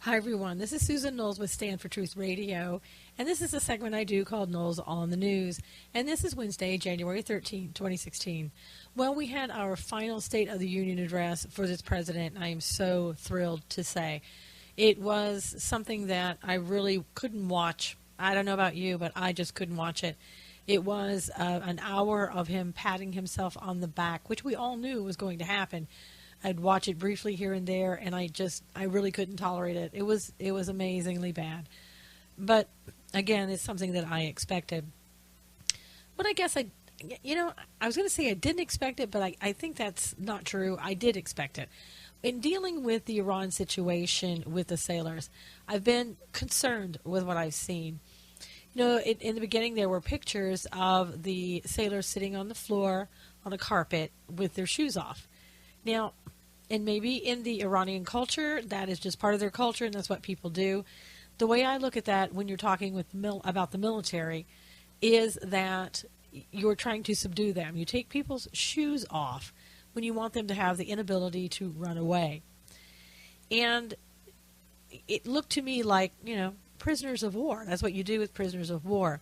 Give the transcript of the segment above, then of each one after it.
Hi, everyone. This is Susan Knowles with Stand for Truth Radio, and this is a segment I do called Knowles on the News. And this is Wednesday, January 13, 2016. Well, we had our final State of the Union address for this president, and I am so thrilled to say. It was something that I really couldn't watch. I don't know about you, but I just couldn't watch it. It was an hour of him patting himself on the back, which we all knew was going to happen. I'd watch it briefly here and there, and I really couldn't tolerate it. It was amazingly bad. But again, it's something that I expected. But I guess I was going to say I didn't expect it, but I think that's not true. I did expect it. In dealing with the Iran situation with the sailors, I've been concerned with what I've seen. In the beginning, there were pictures of the sailors sitting on the floor on a carpet with their shoes off. Now, and maybe in the Iranian culture, that is just part of their culture, and that's what people do. The way I look at that when you're talking about the military is that you're trying to subdue them. You take people's shoes off when you want them to have the inability to run away. And it looked to me like, prisoners of war. That's what you do with prisoners of war.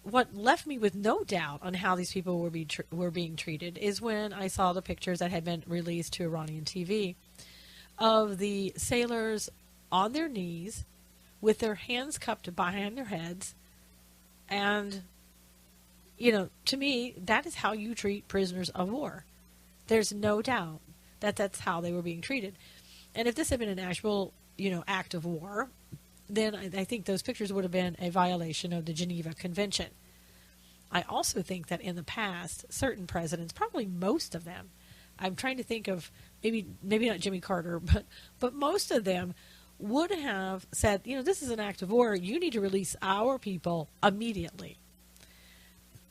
What left me with no doubt on how these people were being treated is when I saw the pictures that had been released to Iranian TV of the sailors on their knees with their hands cupped behind their heads. And, to me, that is how you treat prisoners of war. There's no doubt that that's how they were being treated. And if this had been an actual, act of war, then I think those pictures would have been a violation of the Geneva Convention. I also think that in the past, certain presidents, probably most of them, I'm trying to think of maybe not Jimmy Carter, but most of them would have said, this is an act of war. You need to release our people immediately.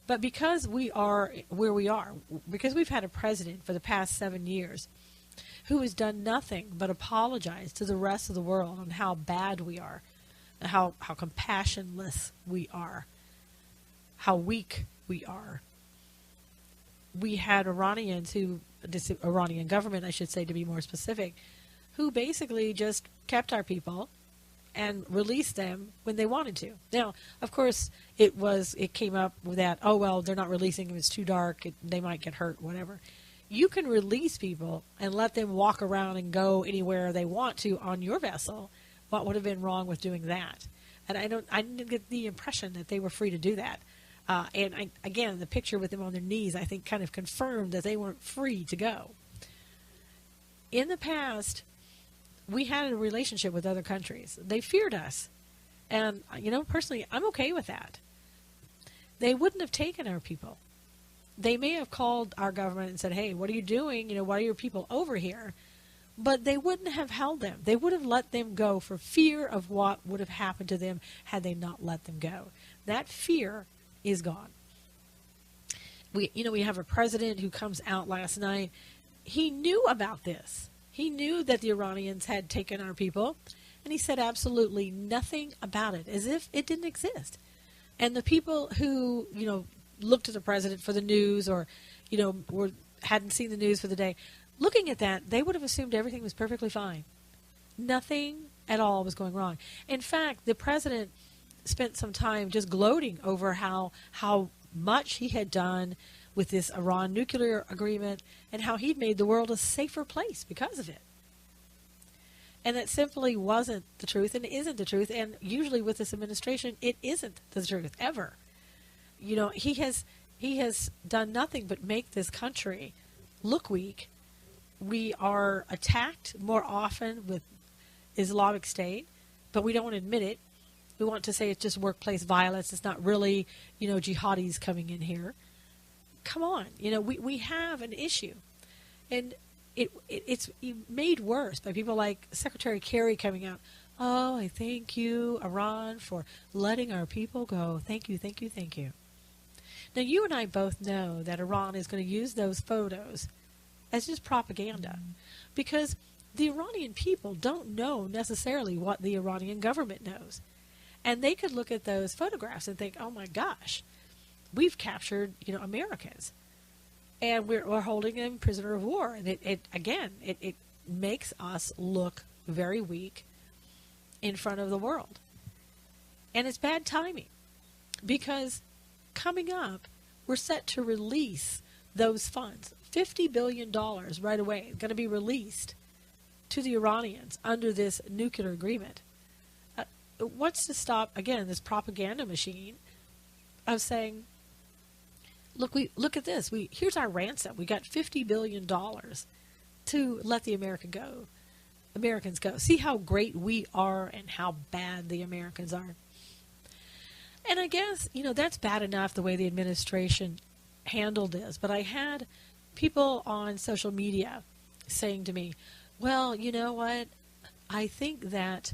But because we are where we are, because we've had a president for the past 7 years who has done nothing but apologize to the rest of the world on how bad we are, how compassionless we are, how weak we are. We had this Iranian government, I should say to be more specific, who basically just kept our people and released them when they wanted to. Now, of course, it came up with that, they're not releasing them, it's too dark, they might get hurt, whatever. You can release people and let them walk around and go anywhere they want to on your vessel. What would have been wrong with doing that? And I didn't get the impression that they were free to do that. Again, the picture with them on their knees, I think, kind of confirmed that they weren't free to go. In the past, we had a relationship with other countries. They feared us. And, personally, I'm okay with that. They wouldn't have taken our people. They may have called our government and said, hey, what are you doing? Why are your people over here? But they wouldn't have held them. They would have let them go for fear of what would have happened to them had they not let them go. That fear is gone. We have a president who comes out last night. He knew about this. He knew that the Iranians had taken our people, and he said absolutely nothing about it, as if it didn't exist. And the people who, looked at the president for the news or, hadn't seen the news for the day, looking at that, they would have assumed everything was perfectly fine. Nothing at all was going wrong. In fact, the president spent some time just gloating over how much he had done with this Iran nuclear agreement and how he'd made the world a safer place because of it. And that simply wasn't the truth and isn't the truth. And usually with this administration, it isn't the truth ever. He has done nothing but make this country look weak. We are attacked more often with Islamic State, but we don't want to admit it. We want to say it's just workplace violence. It's not really, jihadis coming in here. Come on. We have an issue. And it's made worse by people like Secretary Kerry coming out. Oh, I thank you, Iran, for letting our people go. Thank you, thank you, thank you. Now, you and I both know that Iran is going to use those photos as just propaganda because the Iranian people don't know necessarily what the Iranian government knows. And they could look at those photographs and think, oh, my gosh, we've captured, Americans. And we're holding them prisoner of war. And it makes us look very weak in front of the world. And it's bad timing because coming up, we're set to release those funds. $50 billion right away going to be released to the Iranians under this nuclear agreement. What's to stop, again, this propaganda machine of saying, look at this. Here's our ransom. We got $50 billion to let the Americans go. See how great we are and how bad the Americans are. And I guess, that's bad enough the way the administration handled this. But I had people on social media saying to me, well, you know what? I think that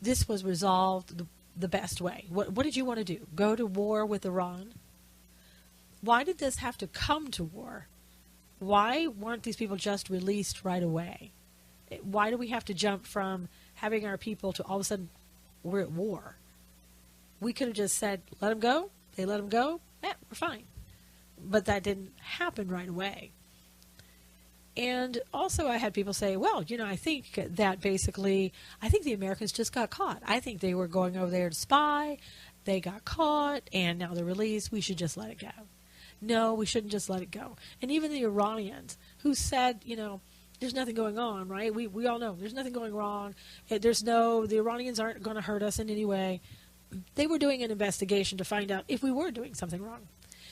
this was resolved the best way. What did you want to do? Go to war with Iran? Why did this have to come to war? Why weren't these people just released right away? Why do we have to jump from having our people to all of a sudden we're at war? We could have just said, let them go. They let them go. Yeah, we're fine. But that didn't happen right away. And also I had people say, well, I think that basically, I think the Americans just got caught. I think they were going over there to spy. They got caught, and now they're released. We should just let it go. No, we shouldn't just let it go. And even the Iranians who said, there's nothing going on, right? We all know there's nothing going wrong. The Iranians aren't going to hurt us in any way. They were doing an investigation to find out if we were doing something wrong.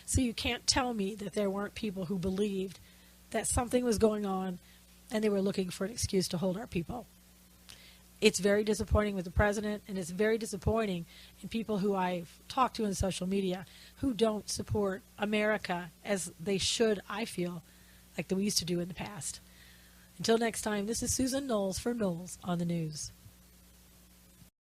So you can't tell me that there weren't people who believed that something was going on and they were looking for an excuse to hold our people. It's very disappointing with the president, and it's very disappointing in people who I've talked to in social media who don't support America as they should, I feel, like we used to do in the past. Until next time, this is Susan Knowles for Knowles on the News.